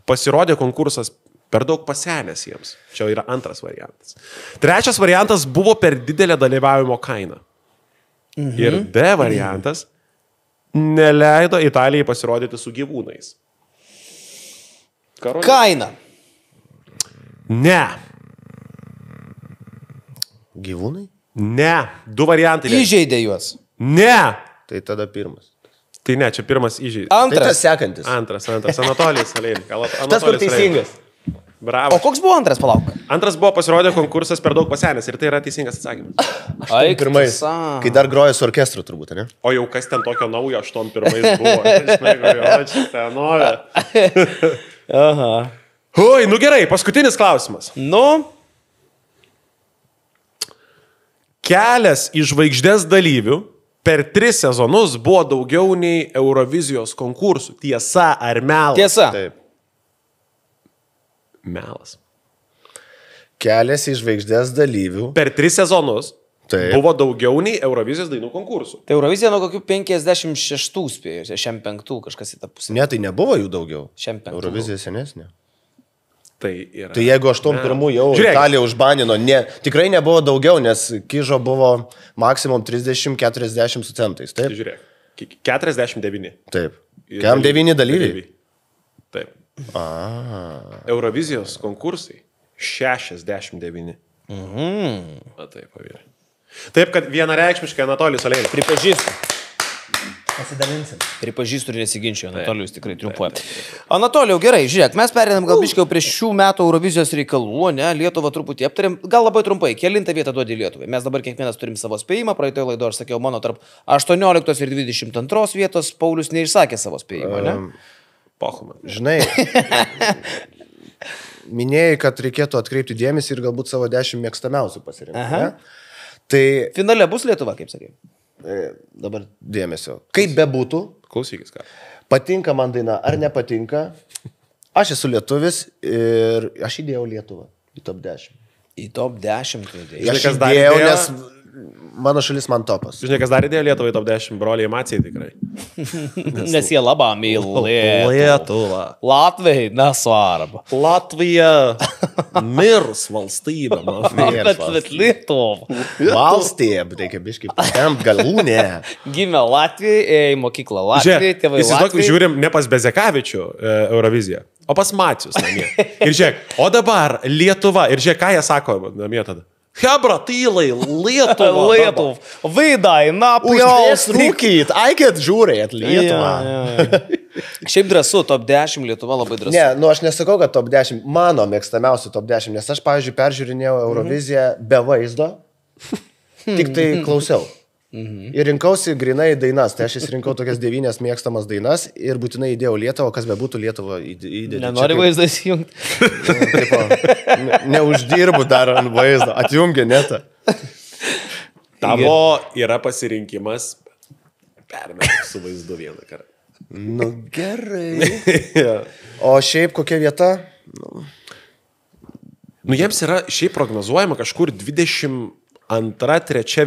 Pasirodė konkursas per daug pasenęs jiems. Čia yra antras variantas. Trečias variantas buvo per didelė dalyvavimo kaina. Ir D variantas neleido Italijai pasirodyti su gyvūnais. Karolė? Kaina. Ne. Gyvūnai? Ne. Du variantai. Įžeidė juos. Ne. Tai tada pirmas. Tai ne, čia pirmas įžeidė. Tai tas Antras. sekantis. Antras. Anatolijus Salėnis. Tas, kur teisingas. Bravo. O koks buvo antras, palauk? Antras buvo pasirodė konkursas per daug pasenęs ir tai yra teisingas atsakymas. Pirmais. Kai dar groja su orkestru, turbūt, ne? O jau kas ten tokio naujo 81 buvo. Žinai, galvoju, čia senovė. Aha. Oi, nu gerai, paskutinis klausimas. Nu, Kelias į žvaigždės dalyvių per 3 sezonus buvo daugiau nei Eurovizijos konkursų. Tiesa ar melas? tiesa. Taip. Melas. Kelias į žvaigždės dalyvių. Per 3 sezonus Taip. buvo daugiau nei Eurovizijos dainų konkursų. Tai Eurovizija nuo kokių 56 spėjus, 65 kažkas į tą pusę. Ne, tai nebuvo jų daugiau. 65. Eurovizija senesnė. Tai yra. Tai jeigu 81 jau Žiūrėk. Italija užbanino, tikrai nebuvo daugiau, nes Kyžo buvo maksimum 30-40 su centais. Taip? Žiūrėk, 49. Taip. Kiam 9 dalyviai? Taip. A. Eurovizijos konkursai 69. A, taip, pavyrė. Taip, kad vienareikšmiškai Anatolijus Salėnis. Pripažįstu. Pasidalinsim. Pripažįstu ir nesiginčiu, Anatolijus tikrai triumfuoja. Anatolijau, gerai, žiūrėk, mes pereinam gal biškiau prie šių metų Eurovizijos reikalų, ne, Lietuvą truputį aptarėm, gal labai trumpai, kelintą vietą duodi Lietuvai. Mes dabar kiekvienas turim savo spėjimą, praeitoje laidoje aš sakiau, mano tarp 18 ir 22 vietos Paulius neišsakė savo spėjimą, ne? Pochuma. Žinai, minėjai, kad reikėtų atkreipti dėmesį ir galbūt savo 10 mėgstamiausių pasirinkti. Ne? Tai Finale bus Lietuva, kaip sakai. dabar dėmesio. Kaip bebūtų, Klausykis, ką. patinka man daina ar nepatinka, aš esu lietuvis ir aš įdėjau Lietuvą į top 10. Į top 10 pridėjai. Žinai, Aš kas dar įdėjau, įdėjo? nes mano šalis man topas. Žinai, kas dar įdėjo Lietuvai top 10, broliai Macijai tikrai. Nes jie labą myli Lietuva. Latviai nesvarbu. Latvija mirs valstybė, man. Bet Lietuva. Valstybė, reikia biškai patempt galūnę. Gimė Latvijai, ėjo į mokyklą Latvijai, tėvai Įsivaizduok, Latvijai. žiūrim ne pas Bezekavičių Euroviziją, o pas Macijus namie. Ir žiūrėk, o dabar Lietuva, ir žiūrėk, ką jie sako namie tada. Hebra, tylai, Lietuva. Lietuva. Vaidai, na, Jūs rūkyt, aikit žiūrėt Lietuvą. Šiaip drąsu, top 10 Lietuva labai drąsu. Ne, nu aš nesakau, kad top 10, mano mėgstamiausi top 10, nes aš, pavyzdžiui, peržiūrinėjau Euroviziją be vaizdo, tik tai klausiau. Ir rinkausi grinai dainas, tai aš įsirinkau tokias 9 mėgstamas dainas ir būtinai įdėjau Lietuvą, kas bebūtų Lietuvą įdėti. Nenori vaizdą įsijungti. Neuždirbu dar ant vaizdo, atjungia netą. Tavo yra pasirinkimas permesti su vaizdu vieną kartą. Nu gerai. O šiaip kokia vieta? Nu, jiems yra šiaip prognozuojama kažkur 22-3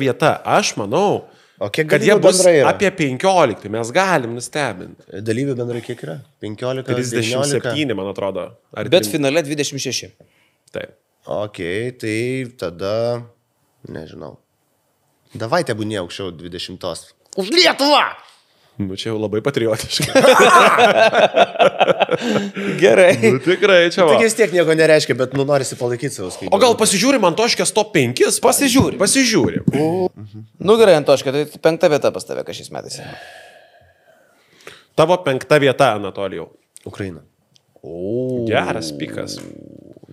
vieta. Aš manau, O kiek kad jie dalyvių bus bendrai yra? apie 15, mes galim nustebinti. Dalyvių bendrai kiek yra? 15, 37, 19? man atrodo. Ar Bet 3? finale 26. Taip. Ok, tai tada, nežinau. Davai tebūnė aukščiau 20. Už Lietuvą! Nu, čia jau labai patriotiškai. Gerai. Nu, tikrai čia va. Taigi vis tiek nieko nereiškia, bet nu norisi palaikyti savo skaičių. O gal pasižiūrim Antoškės top 5? Pasižiūrim. Pasižiūrim. Nu gerai, Antoška, tai 5 vieta pas tave, kas šiais metais. Tavo 5 vieta, Anatolijau. Ukraina. Geras pikas.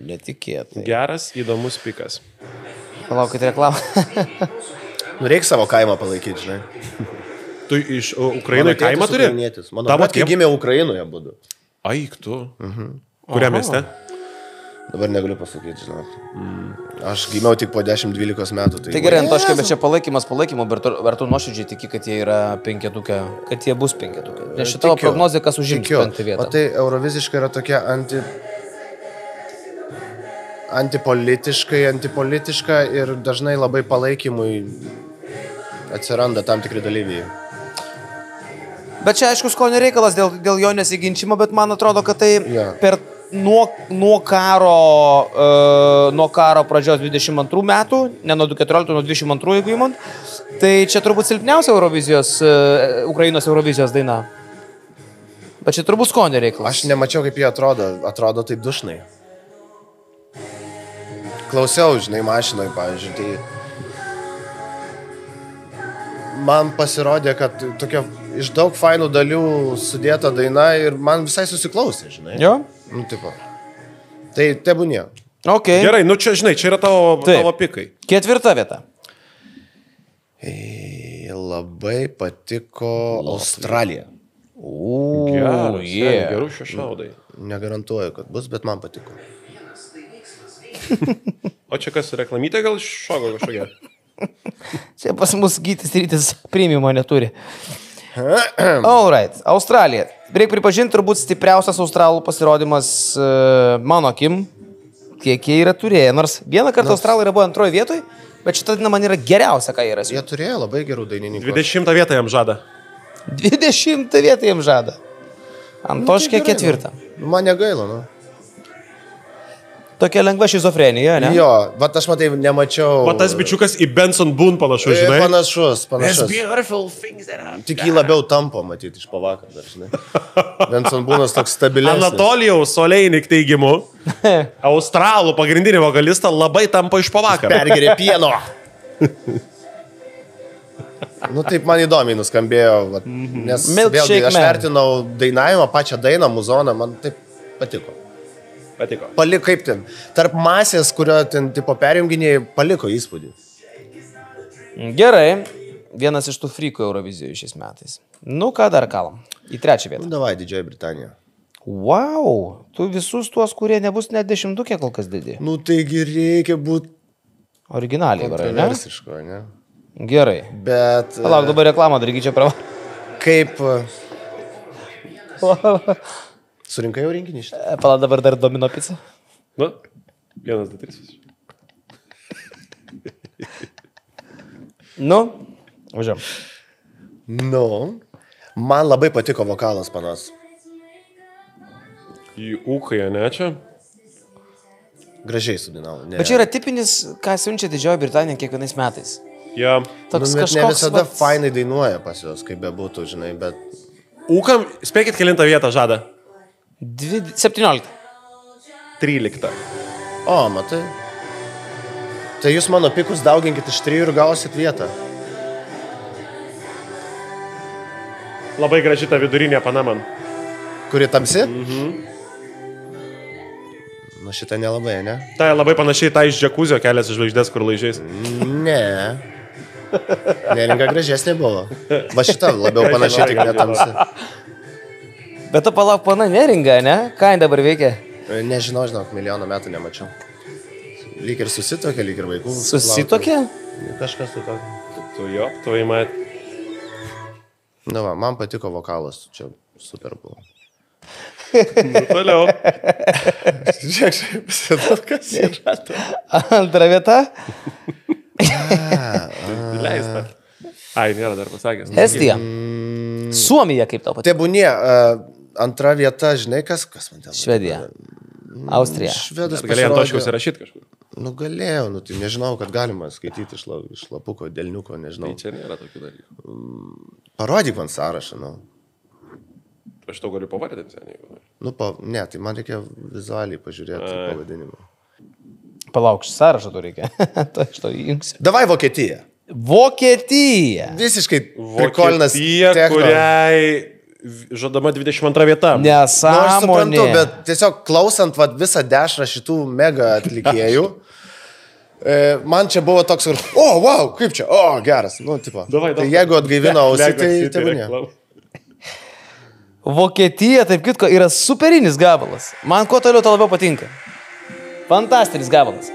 Netikėtai. Geras, įdomus pikas. Palaukit reklamą. Nu reikia savo kaimą palaikyti, žinai. Tu iš Ukrainoje kaimą turi? Mano Tavo tėvai gimė Ukrainoje būdu. Aik tu. Kuriam mieste? Dabar negaliu pasakyti, žinok. Aš gimiau tik po 10-12 metų. Tai gerai, Antoškė, bet čia palaikymo, bet tu nuoširdžiai tiki, kad jie yra penketuke, kad jie bus penketuke. Nes šitą prognozę, kas užims 5 vietą. O tai Euroviziškai yra tokia antipolitiška ir dažnai labai palaikymui atsiranda tam tikri dalyviai. Bet čia aišku skonio reikalas dėl jo nesiginčimo, bet man atrodo, kad tai per nuo karo pradžios 22 metų, ne nuo 14, nuo 22, jeigu įmant, tai čia turbūt silpniausia Ukrainos Eurovizijos daina. Bet čia turbūt skonio reikalas. Aš nemačiau, kaip jie atrodo taip dušnai. Klausiau, žinai, mašinoj, pavyzdžiui, tai man pasirodė, kad tokia iš daug fainų dalių sudėta daina ir man visai susiklausė, žinai. Jo? Nu, tipo. Tai tebūnie. Okay. Gerai, nu čia, žinai, čia yra tavo pikai. 4 vieta. Labai patiko Australija. Gerų šešnaudai. Negarantuoju, kad bus, bet man patiko. O čia kas, reklamytė gal šogo kažkokia? Čia pas mus Gytis Rytis premiumo neturi. All right, Australija. Reikia pripažinti, turbūt stipriausias australų pasirodymas mano akim, kiek jie yra turėję. Nors vieną kartą australai yra buvo 2 vietoje, bet šita daina man yra geriausia, ką jie yra. Jie turėjo labai gerų dainininkų. 20 vietą jam žada. 20 vietą jam žada. Antoškė 4. Man negaila, nu. Tokia lengva šizofrenija, ne? Jo, bet aš matai, nemačiau. O tas bičiukas į Benson Boone panašus, žinai? Panašus. Tik jį labiau tampo, matyti, iš pavakar dar, žinai. Benson Boone'as toks stabilesnis. Anatolijaus Oleinik teigimu, australų pagrindinį vokalistą labai tampo iš pavakar. Pergeria pieno. Nu taip man įdomiai nuskambėjo, nes vėlgi aš vertinau dainavimą, pačią dainą, muzoną, man taip patiko. Paliko kaip ten. Tarp masės, kurio ten tipo perjunginėjai, paliko įspūdį. Gerai. Vienas iš tų frykų Eurovizijoje šiais metais. Nu, ką dar kalam? Į 3 vietą. Nu, davai, Didžioji Britanija. Wow, tu visus tuos, kurie nebus net 10-ukė kol kas didį. Nu, taigi reikia būti originaliai, gerai, ne? kontroversiško, ne? Gerai. Bet... Palauk, dabar reklamą dargi čia prava. Kaip... Surinkai jau rinkinį šitą? Palauk, dabar dar domino pica. Nu, 1, 2, 3. Nu, važiuom. Nu, man labai patiko vokalas panas. Į ūką, ne čia? Gražiai sudinau. Bet čia yra tipinis, ką siunčia Didžioji Britanija kiekvienais metais. Ja. Toks ne kažkoks... visada fainai dainuoja pas juos, kaip bebūtų, žinai, bet... Ūkam, spėkit, kelintą vietą žada? 17. 13. O, matai. Tai jūs mano pikus dauginkit iš 3 ir gausit vietą. Labai graži ta vidurinė Panaman. Kuri tamsi? Nu šitą nelabai, ne? Tai labai panašiai ta iš džekuzio kelias žvaigždės, kur laižiais. Ne. Neringa gražesnė buvo. Va šita labiau panašiai tik netamsi. Bet tu palauk, pana neringa, ne? Ką jin dabar veikia? Nežinau, žinok, milijoną metų nemačiau. Lyg ir susitokė, lyg ir vaikų. Susitokė? Kažkas susitokė. Tu jo, tu įmat. Nu va, man patiko vokalas, čia super buvo. Nu, toliau. Žiūrėk, šiaip pasidat, kas yra to. Antra vieta? Leista. Ai, nėra dar pasakęs. Estija. Suomija, kaip tau patiko? Tebūnie, antra vieta, žinai, kas man ten? Švedija. Austrija. Švedas Galėjai Antoškiaus įrašyti kažkur. Nu galėjau, nu tai nežinau, kad galima skaityti iš lapuko, delniuko, nežinau. Tai čia nėra tokių dalykų. Parodyk man sąrašą, nu. Aš tau galiu pavardinti, seniai. Nu, ne, tai man reikia vizualiai pažiūrėti pavadinimą. Palauk, sąrašą tu reikia. To iš to įjungsiu. Davai Vokietija. Vokietija. Visiškai prikolnas Vokietija, kuriai žadama 22 vieta. Nu, aš suprantu, Nesąmonė. bet tiesiog klausant visą dešrą šitų mega atlikėjų, man čia buvo toks, wow, kaip čia, geras, nu, tipo. Davai. Tai jeigu atgaivino ausį, tai tebūnie. Vokietija, taip kitko, yra superinis gabalas. Man kuo toliau to labiau patinka. Fantastinis gabalas.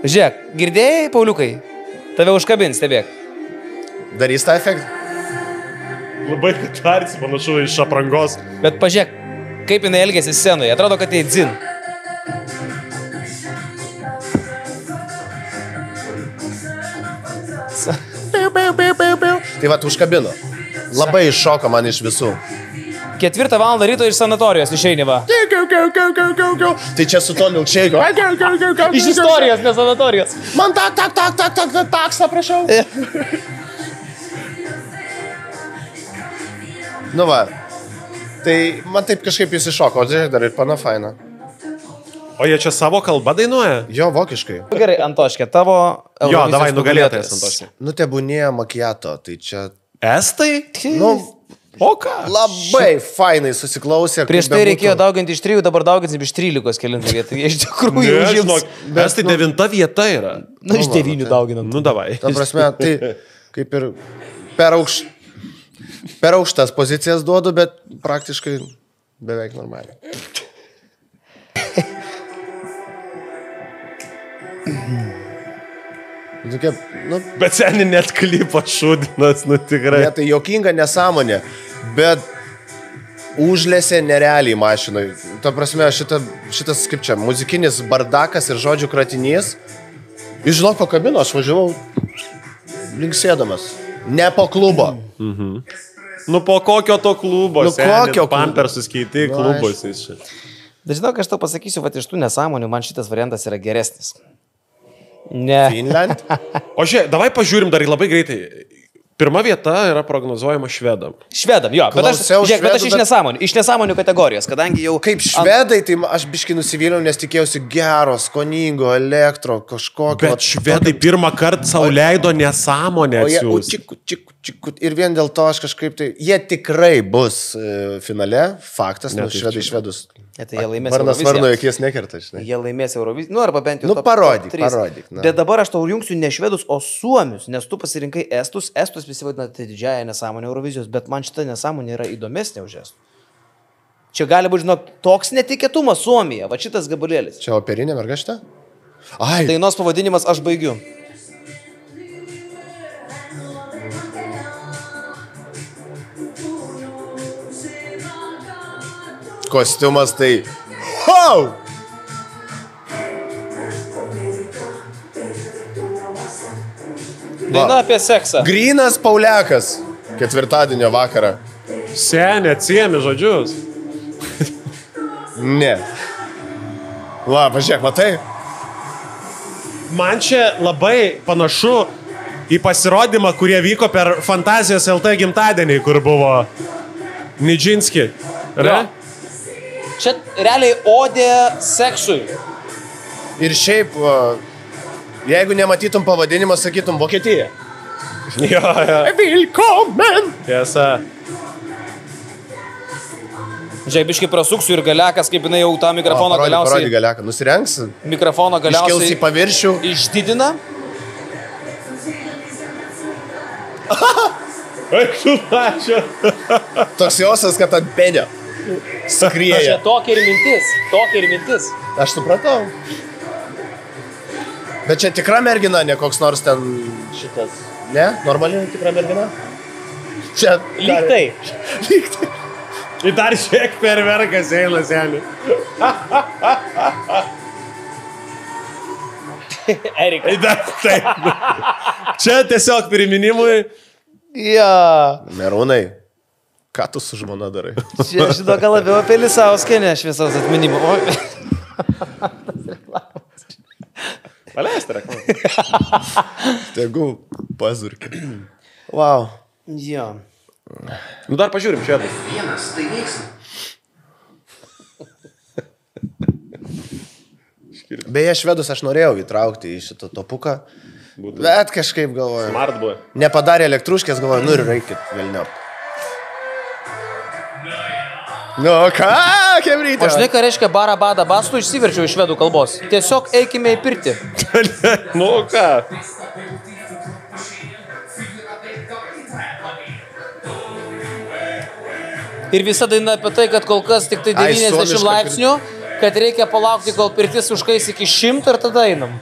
Žiūrėk, girdėjai, Pauliukai? Tave užkabins, stebėk. Darys tą efektą? Labai tarsi, panašu, iš aprangos. Bet pažiūrėk, kaip jinai elgėsi scenoje. Atrodo, kad tai dzin. Tai va, užkabino. Labai iššoko man iš visų. 4 valandą ryto iš sanatorijos išeini va. Tai čia su to milkšeiku. Iš istorijos, ne sanatorijos. Man taksą, prašau. Nu va. Tai man taip kažkaip jis iššoko, o žiūrėk, dar ir pana faina. O jie čia savo kalbą dainuoja? Jo, vokiškai. Gerai, Antoškė, tavo... Jo, davai, nugalėtojas, Antoškė. Nu, tebūnė makiato, tai čia... Estai? Nu, o ką? labai fainai susiklausė. Prieš tai reikėjo dauginti iš 3, dabar dauginsim iš 13 kelintą vietą. Jie iš tikrųjų užims. Estai 9 vieta yra. Nu, iš 9 dauginam. Nu, davai. Ta prasme, tai kaip ir per aukštas pozicijas duodu, bet praktiškai beveik normaliai. Tokia, nu, Bet seniai net klipą šūdinas, nu tikrai. ne, tai jokinga nesąmonė, bet užlėsė nerealiai mašinai. Ta prasme, šitas, kaip čia, muzikinis bardakas ir žodžių kratinys. Jūs žinok, pakabino, aš važiavau linksėdamas. Ne po klubo. Nu po kokio to klubo? Nu, kokio klubo? Pampersus keiti Nu, klubus iš čia. Bet žinau, aš tau pasakysiu, kad iš tų nesąmonių man šitas variantas yra geresnis. Ne. Finland. O žiūrėk, davai pažiūrim dar labai greitai. Pirma vieta yra prognozuojama švedam. Švedam, jo. Bet aš iš nesąmonių. Iš nesąmonių kategorijos, kadangi jau... Kaip švedai, tai aš biškai nusivyliau, nes tikėjausi gero, skoningo, elektro, kažkokio. Bet švedai pirmą kartą sau leido nesąmonę O jie, atsiųsti. ir vien dėl to aš kažkaip tai... Jie tikrai bus finale, faktas, nes tai švedai švedus. Tai jie laimės Varnas Euroviziją. varno jokies nekerta, žinai. Jie laimės Euroviziją. Nu, arba bent jau... Nu, top parodyk, 3. parodyk, na. Bet dabar aš tau jungsiu ne švedus, o suomius, nes tu pasirinkai estus. Estus visi vadina tai didžiąją nesąmonę Eurovizijos, bet man šita nesąmonė yra įdomesnė už estų. Čia gali būti, žinok, toks netikėtumas Suomija, va šitas gabalėlis. Čia operinė merga šita? Ai, Dainos pavadinimas Aš baigiu. kostiumas tai... Wow! Daina apie seksą. Grynas Pauliakas. Ketvirtadienio vakarą. Senė, atsiemi žodžius. Ne. Va, pažiūrėk, matai? Man čia labai panašu į pasirodymą, kurie vyko per Fantazijos LT gimtadienį, kur buvo Nidžinski. Jo. Čia realiai odė seksui. Ir šiaip, jeigu nematytum pavadinimą, sakytum Vokietija. Jo, jo. Willkommen! Tiesa. Žaibiškai prasuksiu ir Galekas, kaip jinai jau tą mikrofoną galiausiai... Parodį Galeką, nusirengs, Mikrofoną iškils į galiausiai paviršių. išdidina. Eik, ačiū. Toks jausas, kad ant penio Čia skrieja. tokia ir mintis. Tokia ir mintis. Aš supratau. Bet čia tikra mergina, ne koks nors ten šitas. Ne? Normali tikra mergina? Čia... Lyg tai. Lyg tai. Ir dar šiek perverkas eina senį. Erikai. Ir dar taip. Čia tiesiog priminimui. Ja. Merūnai, ką tu su žmona darai? Čia žinau, gal labiau apie Lisauskenę šviesaus atminimo. Paleista reklamą. Tegu pazurkė. Wow. Jo. Nu dar pažiūrim čia. Vienas, tai veiksma. Beje, švedus aš norėjau įtraukti į šitą topuką. Bet kažkaip galvoju. Smart buvo. Nepadarė elektruškės, galvoju, nu ir reikit velniop. Nu ką, kebrytė? O žinai, ką reiškia bara bada bastų, išsiverčiau iš švedų kalbos. Tiesiog eikime į pirtį. Nu ką? Ir visa daina apie tai, kad kol kas tik tai 90 laipsnių kad reikia palaukti, kol pirtis užkais iki 100 ir tada einam.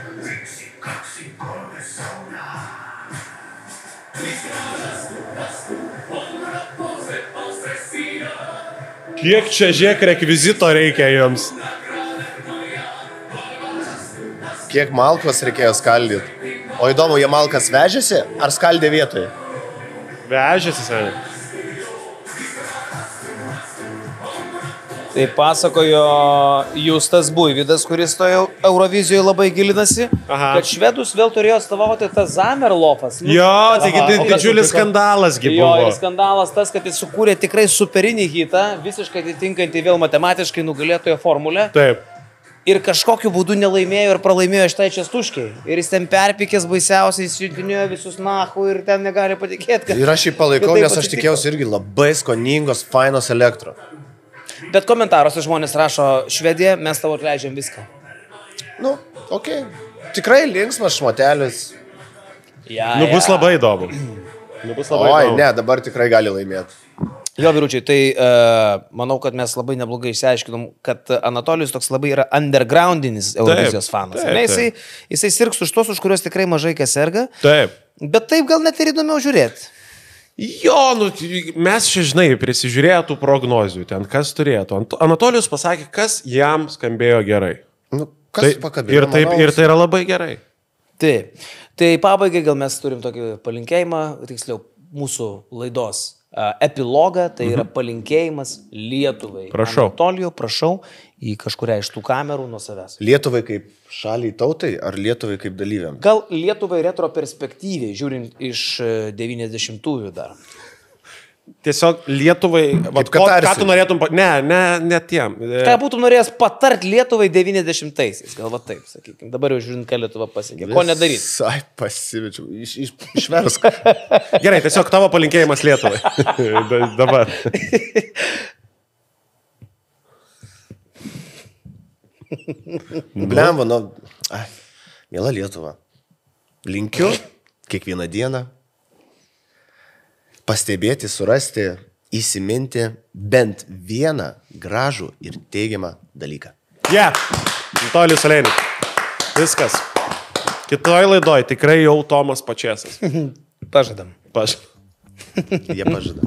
Kiek čia žiek rekvizito reikia jums? Kiek malkos reikėjo skaldyti? O įdomu, jie malkas vežėsi ar skaldė vietoje? Vežėsi, seniai. Tai pasakojo Justas Buivydas, kuris toje Eurovizijoje labai gilinasi, kad švedus vėl turėjo atstovauti tas Zamerlofas. Jo, taigi didžiulis skandalas gi buvo. Jo, ir skandalas tas, kad jis sukūrė tikrai superinį hitą, visiškai atitinkantį vėl matematiškai nugalėtojo formulę. Taip. Ir kažkokiu būdu nelaimėjo ir pralaimėjo štai Čestuškiai. Ir jis ten perpikęs baisiausiai, siuntinėjo visus nahu ir ten negali patikėti. Ir aš jį palaikau, nes aš tikėjausi irgi labai skoningos, fainos elektro. Bet komentaruose žmonės rašo, Švedija, mes tavo atleidžiam viską. Nu, okei. Tikrai linksmas šmotelis. Bus labai įdomu. Oi, ne, dabar tikrai gali laimėti. Jo, vyručiai, tai manau, kad mes labai neblogai išsiaiškinom, kad Anatolijus toks labai yra undergroundinis Eurovizijos fanas. Jisai sirgs už tos, už kuriuos tikrai mažai kas serga. Taip. Bet taip gal net ir įdomiau žiūrėti. Jo, mes čia, žinai, prisižiūrėjo tų prognozių ten, kas turėtų. Anatolijus pasakė, kas jam skambėjo gerai. Nu, kas pakabino? Ir tai yra labai gerai. Taip. Tai pabaigai gal mes turim tokį palinkėjimą, tiksliau, mūsų laidos epilogą, tai yra palinkėjimas Lietuvai. Prašau. Anatolijų, prašau, į kažkurią iš tų kamerų nuo savęs. Lietuvai kaip šaliai tautai ar Lietuvai kaip dalyviam? Gal Lietuvai retroperspektyviai, žiūrint iš 90-ųjų dar. Tiesiog Lietuvai... Ką tu norėtum... Ne tiem. Ką būtum norėjęs patart Lietuvai 90-aisiais? Gal va taip, sakykime. Dabar jau žiūrint, ką Lietuva pasiekė. Ko nedaryti? Visai pasivečiau. Išversk. Gerai, tiesiog tavo palinkėjimas Lietuvai. Dabar. Blemba, miela Lietuva. Linkiu kiekvieną dieną pastebėti, surasti, įsiminti bent vieną gražų ir teigiamą dalyką. Anatolijus Alenis. Viskas. Kitoj laidoj tikrai jau Tomas Pačėsas. Pažadam. Jie pažada.